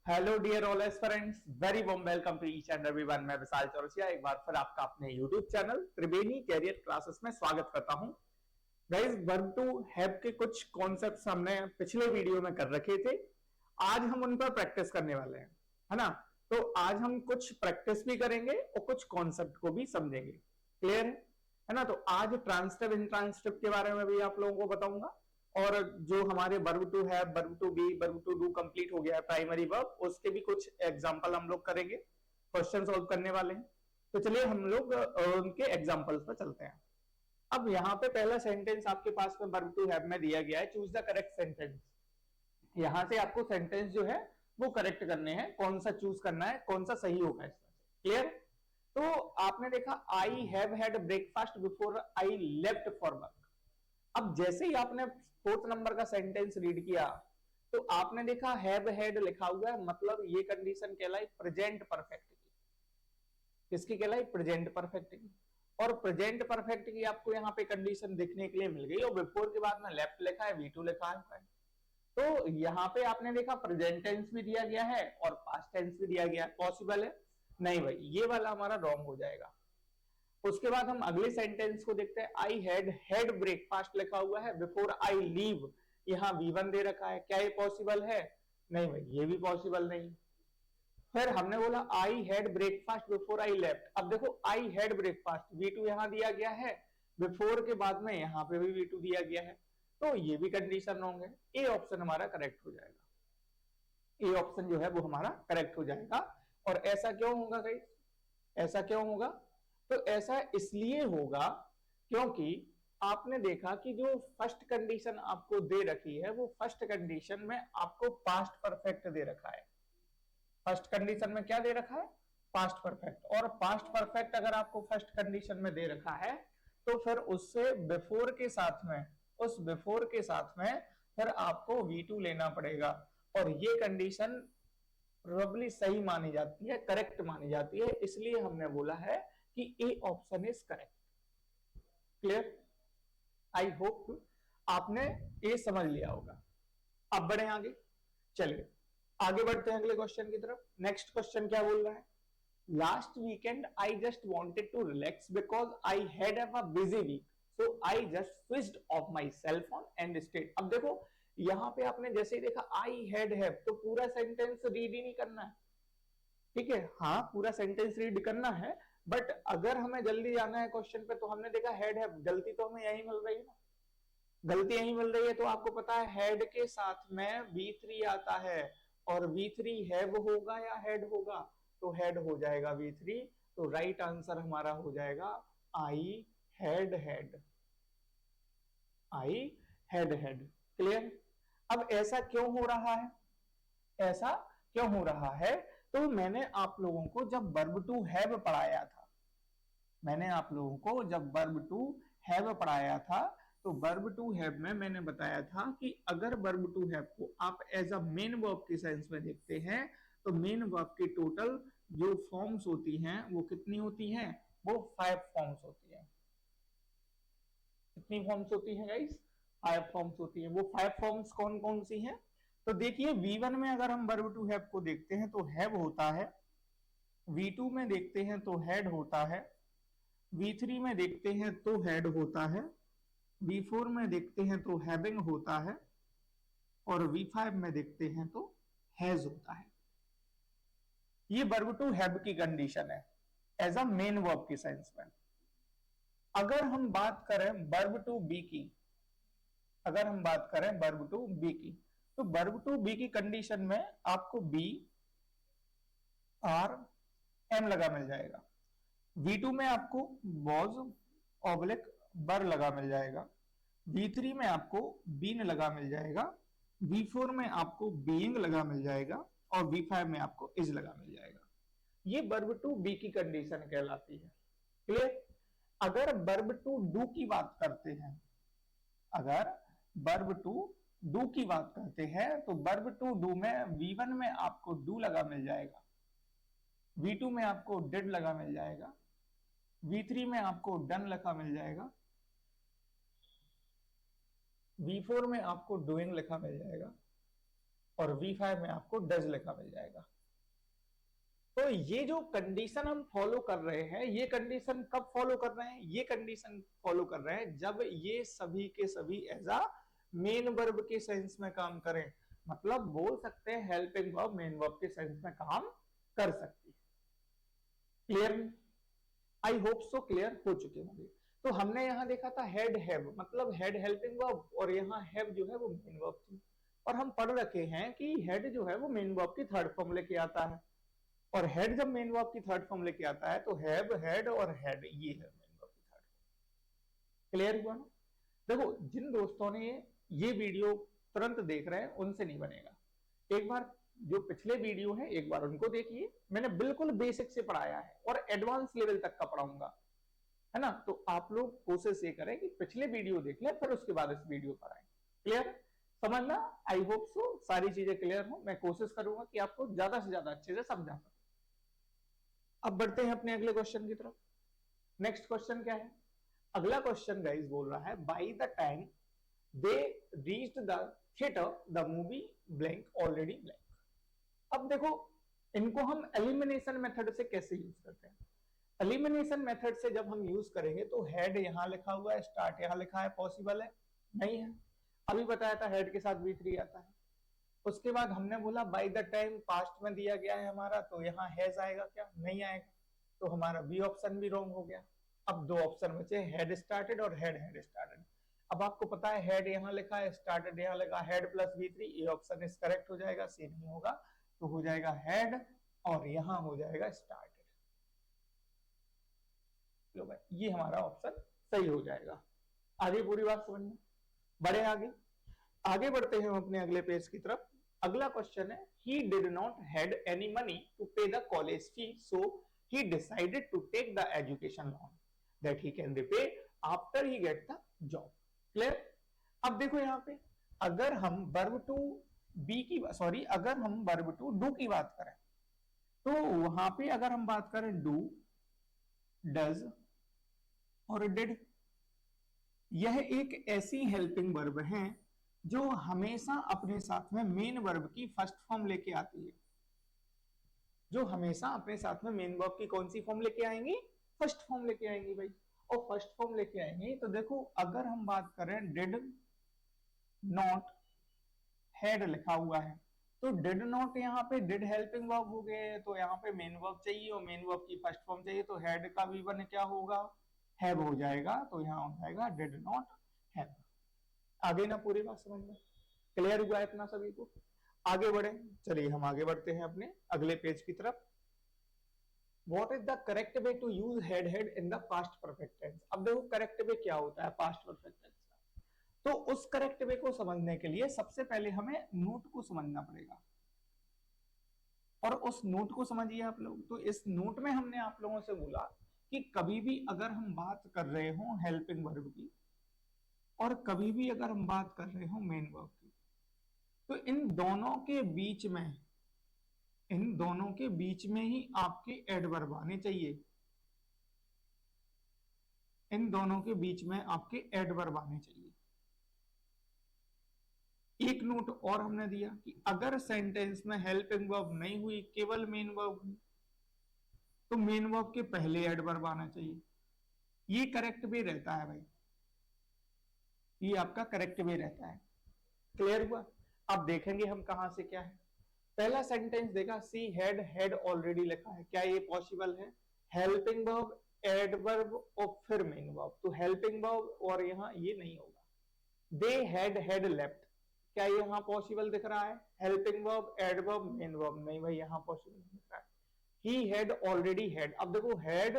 Hello dear all aspirants, very warm welcome to each and everyone. मैं विशाल चौरसिया एक बार फिर आपका अपने YouTube channel Triveni career classes में स्वागत करता हूं। गाइस, वर्ब टू हैव के कुछ कॉन्सेप्ट्स हमने पिछले वीडियो में कर रखे थे। आज हम उन पर प्रैक्टिस करने वाले हैं, है ना। तो आज हम कुछ प्रैक्टिस भी करेंगे और कुछ कॉन्सेप्ट को भी समझेंगे। क्लियर है ना। तो आज ट्रांसक्रिप्ट इंट्रांसक्रिप्ट के बारे में भी आप लोगों को बताऊंगा, और जो हमारे verb to have, verb to be, verb to do complete हो गया है प्राइमरी वर्ब, उसके भी कुछ एग्जांपल हम लोग करेंगे, क्वेश्चन सॉल्व करने वाले हैं। तो चलिए हम लोग उनके एग्जांपल्स पर चलते हैं। अब यहाँ पे पहला सेंटेंस आपके पास में वर्ब टू हैव में दिया गया है, चूज द करेक्ट सेंटेंस। यहां से आपको सेंटेंस जो है वो करेक्ट करने हैं, कौन सा चूज करना है, कौन सा सही होगा इसमें से। क्लियर। तो आपने देखा I have had breakfast before I left for work. अब जैसे ही आपने फोर्थ नंबर का सेंटेंस रीड किया तो आपने देखा हैव हैड लिखा हुआ है, मतलब ये कंडीशन कहलाई प्रेजेंट परफेक्ट की। किसकी कहलाई? प्रेजेंट परफेक्ट की। और प्रेजेंट परफेक्ट की आपको यहाँ पे कंडीशन देखने के लिए मिल गई, और बिफोर के बाद में लेफ्ट लिखा है, V2 लिखा है। तो यहाँ पे आपने देखा प्रेजेंट टेंस भी दिया गया है और पास्ट टेंस भी दिया गया है। पॉसिबल है? नहीं भाई, ये वाला हमारा रॉन्ग हो जाएगा। उसके बाद हम अगले सेंटेंस को देखते हैं। आई हैड हैड ब्रेकफास्ट लिखा हुआ है, बिफोर आई लीव यहां V1 दे रखा है। क्या ये पॉसिबल है? नहीं भाई, ये भी पॉसिबल नहीं। फिर हमने बोला I had breakfast before I left. अब देखो आई हैड ब्रेकफास्ट, V2 यहां दिया गया है, बिफोर के बाद में यहां पे भी V2 दिया गया है, तो ये भी कंडीशन रॉन्ग है। ए ऑप्शन हमारा करेक्ट हो जाएगा। ए ऑप्शन जो है वो हमारा करेक्ट हो जाएगा। और ऐसा क्यों होगा गाइस? ऐसा क्यों होगा? तो ऐसा इसलिए होगा क्योंकि आपने देखा कि जो फर्स्ट कंडीशन आपको दे रखी है वो फर्स्ट कंडीशन में आपको पास्ट परफेक्ट दे रखा है। फर्स्ट कंडीशन में क्या दे रखा है? Past perfect. और पास्ट परफेक्ट अगर आपको फर्स्ट कंडीशन में दे रखा है तो फिर उससे बिफोर के साथ में, उस बिफोर के साथ में फिर आपको V2 लेना पड़ेगा। और ये कंडीशन प्रोबेबली सही मानी जाती है, करेक्ट मानी जाती है, इसलिए हमने बोला है कि A option is correct. Clear? I hope आपने ए समझ लिया होगा। अब बढ़े आगे। चलिए आगे बढ़ते हैं अगले क्वेश्चन की तरफ। नेक्स्ट क्वेश्चन क्या बोल रहा है? Last weekend I just wanted to relax because I had a busy week, so I just switched off my cell phone and stayed. अब देखो यहां पे आपने जैसे ही देखा आई हैड हैव, तो पूरा सेंटेंस रीड ही नहीं करना है। ठीक है, हाँ पूरा सेंटेंस रीड करना है, बट अगर हमें जल्दी जाना है क्वेश्चन पे तो हमने देखा हैड हैव, गलती तो हमें यही मिल रही है ना। गलती यही मिल रही है। तो आपको पता है हैड के साथ में V3 आता है, और V3 हैव होगा या हेड होगा? तो हेड हो जाएगा V3। तो राइट आंसर हमारा हो जाएगा I had had. I had had. Clear? अब ऐसा क्यों हो रहा है? ऐसा क्यों हो रहा है? तो मैंने आप लोगों को जब वर्ब टू हैव पढ़ाया था, मैंने आप लोगों को जब वर्ब टू हैव पढ़ाया था, तो वर्ब टू हैव में मैंने बताया था कि अगर वर्ब टू हैव को आप एज अ मेन वर्ब के सेंस में देखते हैं तो मेन वर्ब की टोटल जो फॉर्म्स होती हैं वो कितनी होती हैं? वो 5 फॉर्म्स होती हैं। कितनी फॉर्म्स होती हैं गाइस? 5 फॉर्म्स होती हैं। वो 5 फॉर्म्स कौन कौन सी हैं? तो देखिए V1 में अगर हम वर्ब टू हैव को देखते हैं तो हैव होता है, V2 में देखते हैं तो हैड होता है, V3 में देखते हैं तो हैड होता है, V4 में देखते हैं तो हैविंग होता है, और V5 में देखते हैं तो हैज होता है। ये वर्ब टू हैव की कंडीशन है एज अ मेन वर्ब की सेंस में। अगर हम बात करें वर्ब टू बी की, अगर हम बात करें वर्ब टू बी की, तो वर्ब टू बी की कंडीशन में आपको बी आर एम लगा मिल जाएगा। V2 में आपको वॉज ऑब्लिक बर लगा मिल जाएगा, V3 में आपको बीन लगा मिल जाएगा, V4 में आपको बीइंग लगा मिल जाएगा, और V5 में आपको इज लगा मिल जाएगा। ये वर्ब टू बी की कंडीशन कहलाती है। क्लियर? अगर वर्ब टू डू की बात करते हैं, अगर वर्ब टू डू की बात करते हैं तो वर्ब टू डू में V1 में आपको डू लगा मिल जाएगा, V2 में आपको डिड लगा मिल जाएगा, V3 में आपको डन लिखा मिल जाएगा, V4 में आपको डूइंग लिखा मिल जाएगा, और V5 में आपको डज लिखा मिल जाएगा। तो ये जो कंडीशन हम फॉलो कर रहे हैं, ये कंडीशन कब फॉलो कर रहे हैं? ये कंडीशन फॉलो कर रहे हैं जब ये सभी के सभी एज अ मेन वर्ब के सेंस में काम करें। मतलब बोल सकते हैं हेल्पिंग वर्ब मेन वर्ब के सेंस में काम कर सकती है। Clear? I hope so clear हो चुके होंगे। तो हमने यहां देखा था हेड हैव, मतलब हेड हेल्पिंग वर्ब, और यहाँ हैव जो है वो मेन वर्ब थी। और हम पढ़ रखे हैं कि हेड जो है वो मेन वर्ब की थर्ड फॉर्म लेके आता है, और हेड जब मेन वर्ब की थर्ड फॉर्म लेके आता है तो हैव, हेड और हेड ये है मेन वर्ब की थर्ड फॉर्म। क्लियर हुआ ना? देखो जिन दोस्तों ने ये वीडियो तुरंत देख रहे हैं उनसे नहीं बनेगा, एक बार जो पिछले वीडियो है एक बार उनको देखिए। मैंने बिल्कुल बेसिक से पढ़ाया है और एडवांस लेवल तक का पढ़ाऊंगा, है ना? तो आप लोग कोशिश ये करें कि पिछले वीडियो देख लें, फिर उसके बाद इस वीडियो पर आए। क्लियर? समझना? आई होप सो सारी चीजें क्लियर हो। मैं कोशिश करूंगा कि आपको ज्यादा से ज्यादा अच्छे से समझा सकूं। अब बढ़ते हैं अपने अगले क्वेश्चन की तरफ। नेक्स्ट क्वेश्चन क्या है? अगला क्वेश्चन गाइस बोल रहा है by the time they reached the theatre the movie blank already blank. अब देखो इनको हम एलिमिनेशन मेथड से कैसे यूज करते हैं। एलिमिनेशन मेथड से जब हम यूज करेंगे तो हेड यहां लिखा हुआ है, स्टार्ट यहां लिखा है, पॉसिबल है? नहीं है। अभी बताया था हेड के साथ V3 आता है। उसके बाद हमने बोला बाय द टाइम पास्ट में दिया गया है हमारा, तो यहाँ हैज आएगा क्या? नहीं आएगा, तो हमारा बी ऑप्शन भी रॉन्ग हो गया। अब दो ऑप्शन बचे, हेड स्टार्टेड और हेड हेड स्टार्टेड। अब आपको पता है हेड यहाँ लिखा है, स्टार्टेड यहाँ लिखा, हेड प्लस V3, ये ऑप्शन इस करेक्ट हो जाएगा, सी नहीं होगा, तो हो जाएगा हेड और यहाँ हो जाएगा स्टार्टेड। लो भाई ये हमारा ऑप्शन सही हो जाएगा। आगे पूरी बात समझ में? बढ़े आगे, आगे बढ़ते हैं हम अपने अगले पेज की तरफ। अगला क्वेश्चन है he did not had any money to pay the college fee, so he decided to take the education loan that he can repay after he get the job. Clear? अब देखो यहाँ पे अगर हम वर्ब टू बी की sorry अगर हम verb to do की बात करें तो वहां पे अगर हम बात करें डू, डज और डिड, यह एक ऐसी हेल्पिंग वर्ब है जो हमेशा अपने साथ में मेन वर्ब की फर्स्ट फॉर्म लेके आती है। जो हमेशा अपने साथ में मेन वर्ब की कौन सी फॉर्म लेके आएंगी? फर्स्ट फॉर्म लेके आएंगी भाई। और फर्स्ट फॉर्म लेके आएंगी तो देखो अगर हम बात करें डिड नॉट हैड लिखा हुआ है, तो डिड नॉट यहाँ पे डिड हेल्पिंग वर्ब हो गए, तो यहाँ पे मेन वर्ब चाहिए और मेन वर्ब की फर्स्ट फॉर्म चाहिए, तो हैड का V1 क्या होगा? हैव हो जाएगा, तो यहाँ हो जाएगा डिड नॉट हैव। आगे ना पूरी बात समझ में क्लियर हुआ है इतना सभी को? आगे बढ़े, चलिए हम आगे बढ़ते हैं अपने अगले पेज की तरफ। What is the correct way to use had had in the past perfect tense? अब देखो करेक्ट वे क्या होता है पास्ट परफेक्ट टेंस का। तो उस करेक्ट वे को समझने के लिए सबसे पहले हमें नोट को समझना पड़ेगा, और उस नोट को समझिए आप लोग। तो इस नोट में हमने आप लोगों से बोला कि कभी भी अगर हम बात कर रहे हो हेल्पिंग वर्ब की और कभी भी अगर हम बात कर रहे हो मेन वर्ब की, तो इन दोनों के बीच में ही आपके एडवर्ब आने चाहिए। इन दोनों के बीच में आपके एडवर्ब आने चाहिए। एक नोट और हमने दिया कि अगर सेंटेंस में हेल्पिंग वर्ब नहीं हुई, केवल मेन वर्ब हुई, तो मेन वर्ब के पहले एडवर्ब आना चाहिए। ये करेक्ट वे रहता है भाई, ये आपका करेक्ट वे रहता है। क्लियर हुआ? अब देखेंगे हम कहां से क्या है। पहला सेंटेंस देखा, सी हैड हैड ऑलरेडी लिखा है, क्या ये पॉसिबल है? हेल्पिंग वर्ब एडवर्ब और फिर मेन वर्ब, तो हेल्पिंग वर्ब और यहाँ ये नहीं होगा। दे हैड लेफ्ट, क्या यहाँ पॉसिबल दिख रहा है? Helping verb adverb main verb, नहीं भाई यहाँ पॉसिबल नहीं दिख रहा है। ही हैड ऑलरेडी हैड, अब देखो had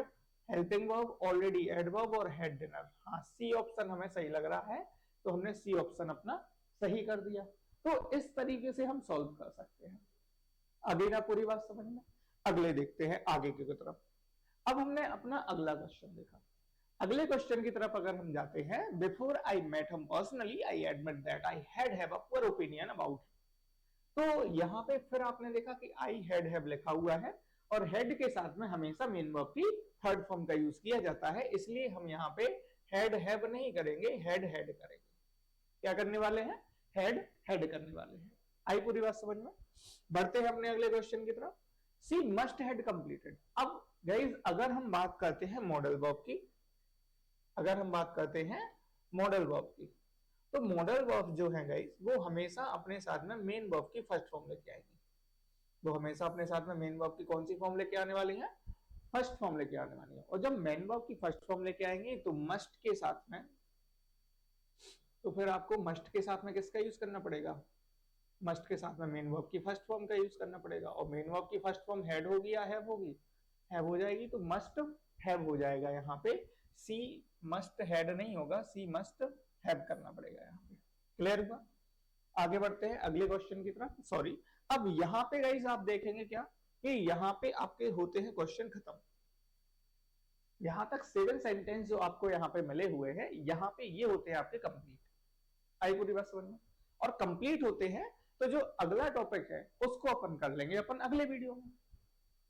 helping verb already adverb और हैड डिनर, हाँ सी ऑप्शन हमें सही लग रहा है, तो हमने सी ऑप्शन अपना सही कर दिया। तो इस तरीके से हम सॉल्व कर सकते हैं। आगे ना पूरी बात समझ में? अगले देखते हैं आगे की तरफ। अब हमने अपना अगला क्वेश्चन देखा। अगले क्वेश्चन की तरफ अगर हम जाते हैं, before I met him personally I admit that I had have a poor opinion about, तो यहाँ पे फिर आपने देखा कि आई हैड हैव लिखा हुआ है और हेड के साथ में हमेशा मेन वर्ब की थर्ड फॉर्म का यूज किया जाता है, इसलिए हम यहाँ पे हैड हैव नहीं करेंगे, हेड हेड करेंगे। क्या करने वाले हैं? हेड हेड करने वाले हैं। आई पूरी बात समझ में? बढ़ते हैं अपने अगले क्वेश्चन की तरफ। सी मस्ट हैड कंप्लीटेड। अब गाइस अगर हम बात करते हैं मॉडल वर्ब की, अगर हम बात करते हैं मॉडल वर्ब की, तो मॉडल वर्ब जो है गाइस वो हमेशा अपने साथ में मेन वर्ब की फर्स्ट फॉर्म लेके आएंगे। वो हमेशा अपने साथ में मेन वर्ब की कौन सी फॉर्म लेके आने वाली है? फर्स्ट फॉर्म लेके आने वाली है। और जब मेन वर्ब की फर्स्ट फॉर्म लेके आएंगे तो मस्ट के साथ में, तो फिर आपको मस्ट के साथ में किसका यूज करना पड़ेगा? मस्ट के साथ में मेन वर्ब की फर्स्ट फॉर्म का यूज करना पड़ेगा। और मेन वर्ब की फर्स्ट फॉर्म हैड होगी या हैव होगी? हैव हो जाएगी, तो मस्ट हैव हो जाएगा यहाँ पे। सी मस्ट हैड नहीं होगा, सी मस्ट हैव करना पड़ेगा यहाँ पे। क्लियर हुआ? आगे बढ़ते हैं अगले क्वेश्चन की तरफ। सॉरी, अब यहाँ पे गाइस आप देखेंगे क्या कि यहाँ पे आपके होते हैं क्वेश्चन खत्म। यहां तक 7 सेंटेंस जो आपको यहाँ पे मिले हुए हैं, यहाँ पे ये होते हैं आपके कंप्लीट। आई पूरी बात समझ में? और कंप्लीट होते हैं तो जो अगला टॉपिक है उसको अपन कर लेंगे अपन अगले वीडियो में।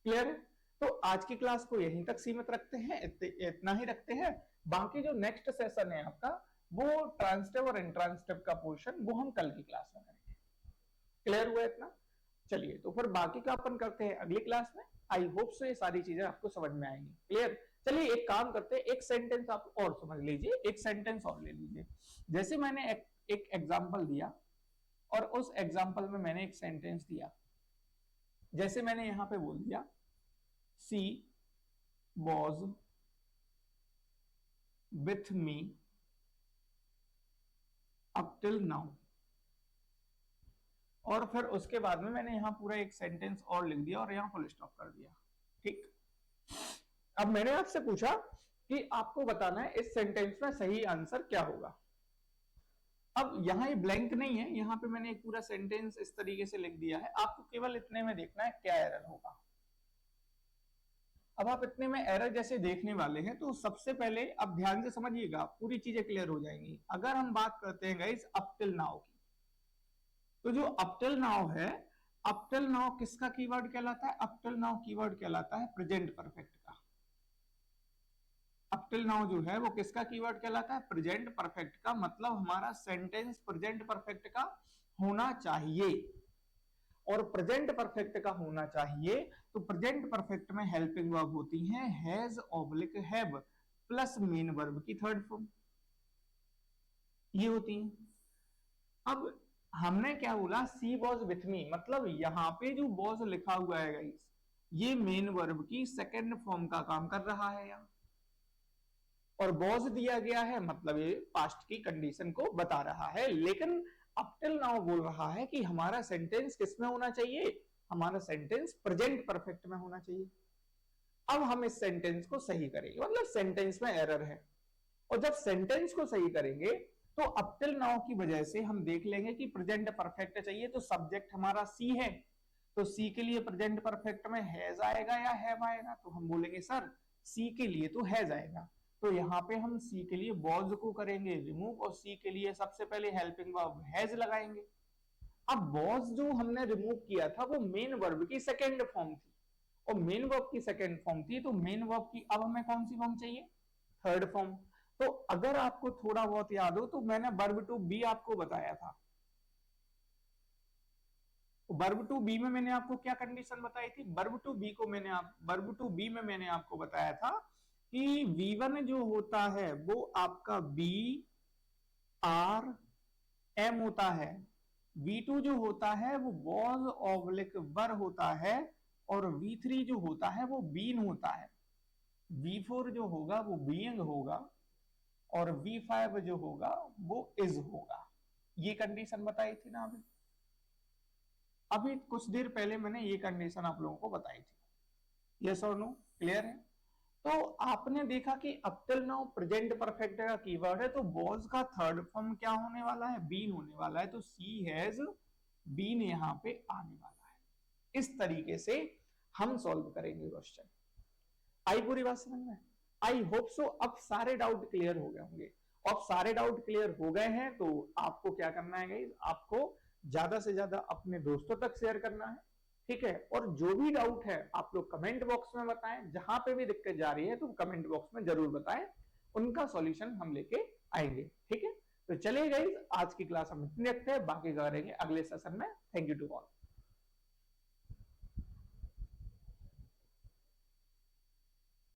क्लियर है? तो आज की क्लास को यहीं तक सीमित रखते हैं, इतना ही रखते हैं। बाकी जो नेक्स्ट सेशन है आपका, वो ट्रांसटिव और इंट्रांसटिव का पोर्शन वो हम कल की क्लास में करेंगे। क्लियर हुआ इतना? चलिए, तो फिर बाकी का अपन करते हैं अगली क्लास में। आई होप सो ये सारी चीजें आपको समझ में आएंगी। क्लियर? चलिए एक काम करते हैं, एक सेंटेंस आप और समझ लीजिए, एक सेंटेंस और ले लीजिए। जैसे मैंने एक एग्जांपल दिया और उस एग्जांपल में मैंने एक सेंटेंस दिया। जैसे मैंने यहां पे बोल दिया she was with me up till now, और फिर उसके बाद में मैंने यहां पूरा एक सेंटेंस और लिख दिया और यहां फुल स्टॉप कर दिया। ठीक, अब मैंने आपसे पूछा कि आपको बताना है इस सेंटेंस में सही आंसर क्या होगा। अब यहाँ ये ब्लैंक नहीं है, यहाँ पे मैंने एक पूरा सेंटेंस इस तरीके से लिख दिया है। आपको केवल इतने में देखना है क्या एरर होगा। अब आप इतने में एरर जैसे देखने वाले हैं तो सबसे पहले अब ध्यान से समझिएगा, पूरी चीजें क्लियर हो जाएंगी। अगर हम बात करते हैं गाइस अप टिल नाउ की, तो जो अप टिल नाउ है, अप टिल नाउ किसका कीवर्ड कहलाता है? अप टिल नाउ कीवर्ड कहलाता है प्रेजेंट परफेक्ट का। अप टिल नाउ जो है वो किसका कीवर्ड कहलाता है? प्रेजेंट परफेक्ट का। मतलब हमारा सेंटेंस प्रेजेंट परफेक्ट का होना चाहिए, और प्रेजेंट परफेक्ट का होना चाहिए तो प्रेजेंट परफेक्ट में हेल्पिंग वर्ब होती है has oblique have plus main verb की थर्ड फॉर्म, ये होती है। अब हमने क्या बोला? सी वॉज विथ मी, मतलब यहाँ पे जो वॉज लिखा हुआ है गाइस, ये मेन वर्ब की सेकेंड फॉर्म का काम कर रहा है यहाँ, और वॉज दिया गया है मतलब ये पास्ट की कंडीशन को बता रहा है। लेकिन अप टिल नाउ बोल रहा है कि हमारा सेंटेंस किस में होना चाहिए? हमारा सेंटेंस प्रेजेंट परफेक्ट में होना चाहिए। अब हम इस सेंटेंस को सही करेंगे, मतलब सेंटेंस में एरर है, और जब सेंटेंस को सही करेंगे तो अप टिल नाउ की वजह से हम देख लेंगे कि प्रेजेंट परफेक्ट चाहिए, तो सब्जेक्ट हमारा सी है, तो सी के लिए प्रेजेंट परफेक्ट में हैज आएगा या हैव आएगा? तो हम बोलेंगे सर सी के लिए तो हैज आएगा, तो यहाँ पे हम सी के लिए वॉज को करेंगे रिमूव, और सी के लिए सबसे पहले हेल्पिंग वर्ब हैज लगाएंगे। अब वॉज जो हमने रिमूव किया था वो मेन वर्ब की सेकेंड फॉर्म थी, और मेन वर्ब की सेकेंड फॉर्म थी, तो मेन वर्ब की अब हमें कौन सी फॉर्म चाहिए? Third form. तो अगर आपको थोड़ा बहुत याद हो तो मैंने वर्ब टू बी आपको बताया था। वर्ब टू बी में मैंने आपको क्या कंडीशन बताई थी? वर्ब टू बी में मैंने आपको बताया था कि V1 जो होता है वो आपका बी आर एम होता है, V2 जो होता है वो वॉज ऑब्लिक वर होता है, और V3 जो होता है वो बीन होता है, V4 जो होगा वो बीइंग होगा, और V5 जो होगा वो इज होगा। ये कंडीशन बताई थी ना अभी कुछ देर पहले मैंने ये कंडीशन आप लोगों को बताई थी। यस और नो? क्लियर है? तो आपने देखा कि up till now present perfect का कीवर्ड है, तो वॉज का थर्ड फॉर्म क्या होने वाला है? बीन होने वाला है, तो सी हैज बीन यहाँ पे आने वाला है। इस तरीके से हम सॉल्व करेंगे क्वेश्चन। आई पूरी बात समझ में? आई होप सो अब सारे डाउट क्लियर हो गए होंगे। अब सारे डाउट क्लियर हो गए हैं तो आपको क्या करना है गाइस? आपको ज्यादा से ज्यादा अपने दोस्तों तक शेयर करना है, ठीक है? और जो भी डाउट है आप लोग कमेंट बॉक्स में बताएं, जहां पे भी दिक्कत जा रही है तो कमेंट बॉक्स में जरूर बताएं, उनका सॉल्यूशन हम लेके आएंगे, ठीक है? तो चलिए गाइस, आज की क्लास हम इतनी रखते हैं, बाकी करेंगे अगले सेशन में। Thank you to all.